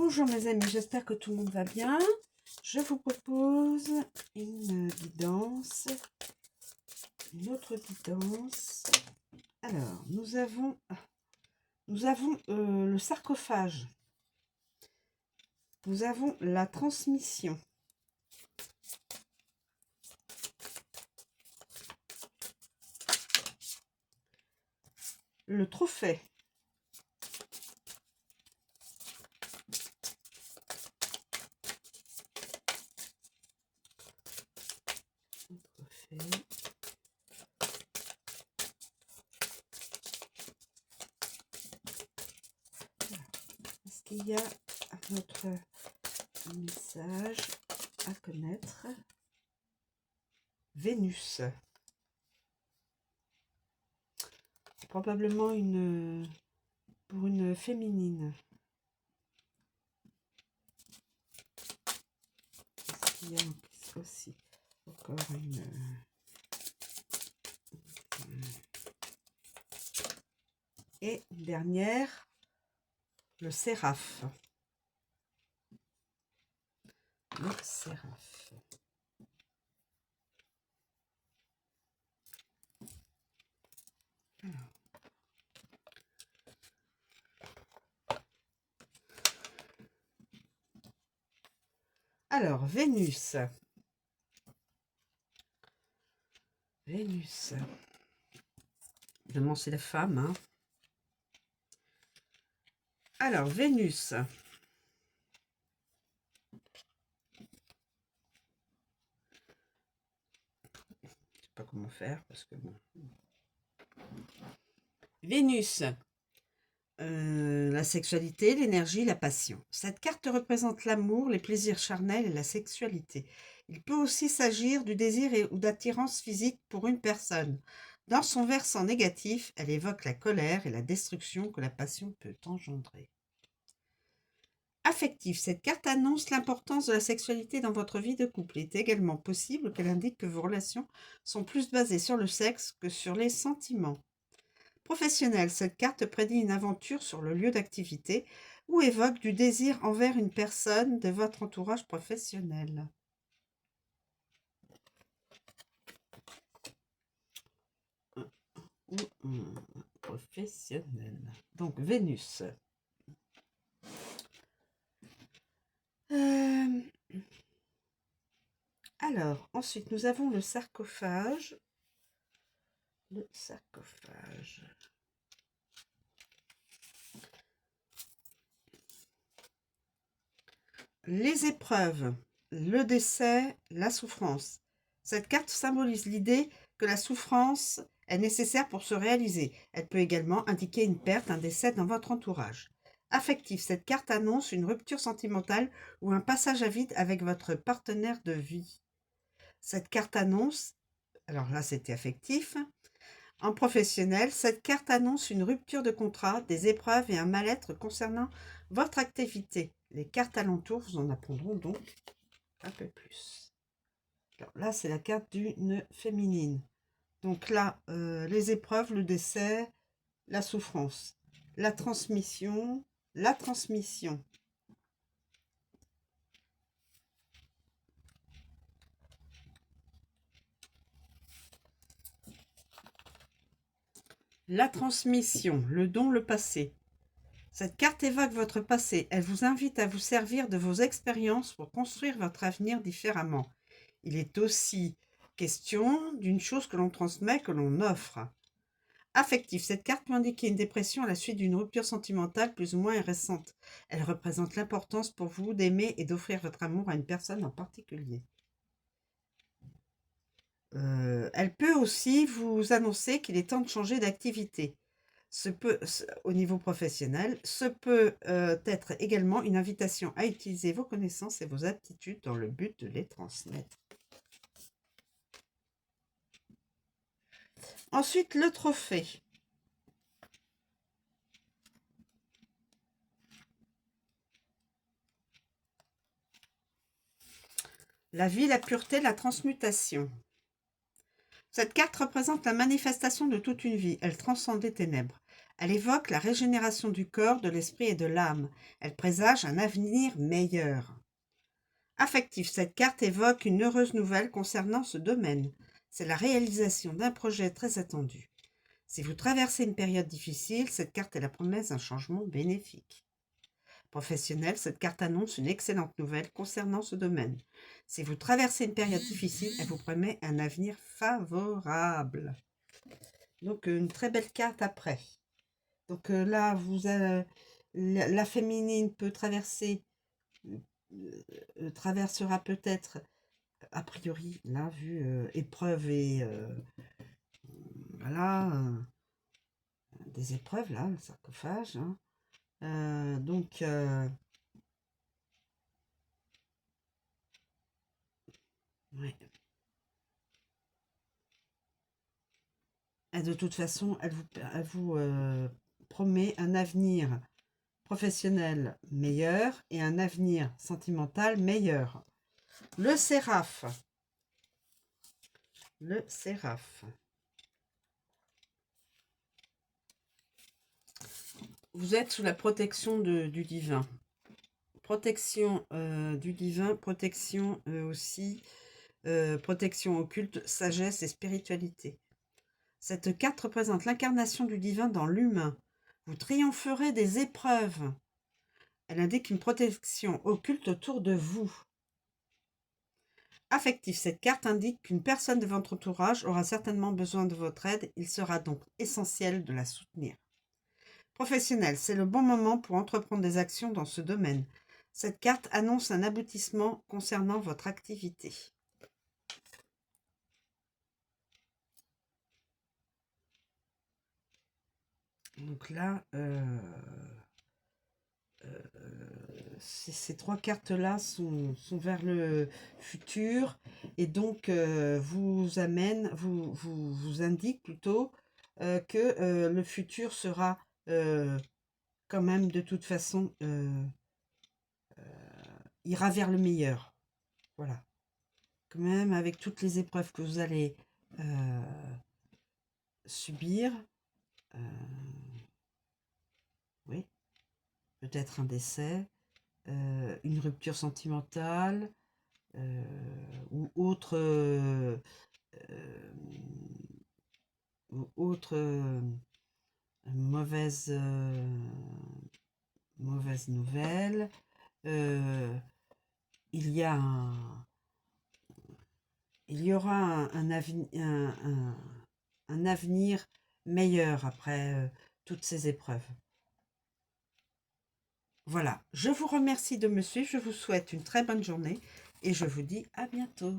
Bonjour mes amis, j'espère que tout le monde va bien. Je vous propose une guidance, une autre guidance. Alors, nous avons le sarcophage. Nous avons la transmission. Le trophée. Est-ce qu'il y a un autre message à connaître? Vénus. Probablement pour une féminine. Est-ce qu'il y a aussi encore une... Et dernière, le séraphe. Le séraphe. Alors, Vénus. Vénus. Évidemment, c'est la femme. Hein. Alors, Vénus. Je ne sais pas comment faire parce que bon. Vénus. La sexualité, l'énergie, la passion. Cette carte représente l'amour, les plaisirs charnels et la sexualité. Il peut aussi s'agir du désir ou d'attirance physique pour une personne. Dans son versant négatif, elle évoque la colère et la destruction que la passion peut engendrer. Affectif, cette carte annonce l'importance de la sexualité dans votre vie de couple. Il est également possible qu'elle indique que vos relations sont plus basées sur le sexe que sur les sentiments. Professionnel, cette carte prédit une aventure sur le lieu d'activité ou évoque du désir envers une personne de votre entourage professionnel. Professionnel. Donc, Vénus. Alors, ensuite, nous avons le sarcophage. Le sarcophage. Les épreuves, le décès, la souffrance. Cette carte symbolise l'idée que la souffrance est nécessaire pour se réaliser. Elle peut également indiquer une perte, un décès dans votre entourage. Affectif, cette carte annonce une rupture sentimentale ou un passage à vide avec votre partenaire de vie. Cette carte annonce, alors là c'était affectif, en professionnel, cette carte annonce une rupture de contrat, des épreuves et un mal-être concernant votre activité. Les cartes alentours vous en apprendront donc un peu plus. Alors là, c'est la carte d'une féminine. Donc là, les épreuves, le décès, la souffrance, la transmission, la transmission. La transmission, le don, le passé. Cette carte évoque votre passé. Elle vous invite à vous servir de vos expériences pour construire votre avenir différemment. Il est aussi question d'une chose que l'on transmet, que l'on offre. Affectif. Cette carte peut indiquer une dépression à la suite d'une rupture sentimentale plus ou moins récente. Elle représente l'importance pour vous d'aimer et d'offrir votre amour à une personne en particulier. Elle peut aussi vous annoncer qu'il est temps de changer d'activité. Au niveau professionnel, ce peut être également une invitation à utiliser vos connaissances et vos aptitudes dans le but de les transmettre. Ensuite, le trophée. La vie, la pureté, la transmutation. Cette carte représente la manifestation de toute une vie. Elle transcende les ténèbres. Elle évoque la régénération du corps, de l'esprit et de l'âme. Elle présage un avenir meilleur. Affectif, cette carte évoque une heureuse nouvelle concernant ce domaine. C'est la réalisation d'un projet très attendu. Si vous traversez une période difficile, cette carte est la promesse d'un changement bénéfique. Professionnel, cette carte annonce une excellente nouvelle concernant ce domaine. Si vous traversez une période difficile, elle vous promet un avenir favorable. Donc, une très belle carte après. Donc là, la féminine peut traverser, traversera peut-être, a priori, là, vu épreuve et voilà, des épreuves, là, le sarcophage. Hein. Donc, ouais. Et de toute façon, elle vous promet un avenir professionnel meilleur et un avenir sentimental meilleur. Le Séraphe. Le Séraphe. Vous êtes sous la protection du divin. Protection du divin, protection aussi, protection occulte, sagesse et spiritualité. Cette carte représente l'incarnation du divin dans l'humain. Vous triompherez des épreuves. Elle indique une protection occulte autour de vous. Affectif, cette carte indique qu'une personne de votre entourage aura certainement besoin de votre aide. Il sera donc essentiel de la soutenir. Professionnel, c'est le bon moment pour entreprendre des actions dans ce domaine. Cette carte annonce un aboutissement concernant votre activité. Donc là, ces trois cartes-là sont vers le futur et donc vous indique plutôt que le futur sera quand même de toute façon ira vers le meilleur. Voilà. Quand même avec toutes les épreuves que vous allez subir, oui, peut-être un décès, une rupture sentimentale ou autre mauvaise nouvelle. Il y aura un avenir meilleur après toutes ces épreuves. Voilà, je vous remercie de me suivre, je vous souhaite une très bonne journée et je vous dis à bientôt.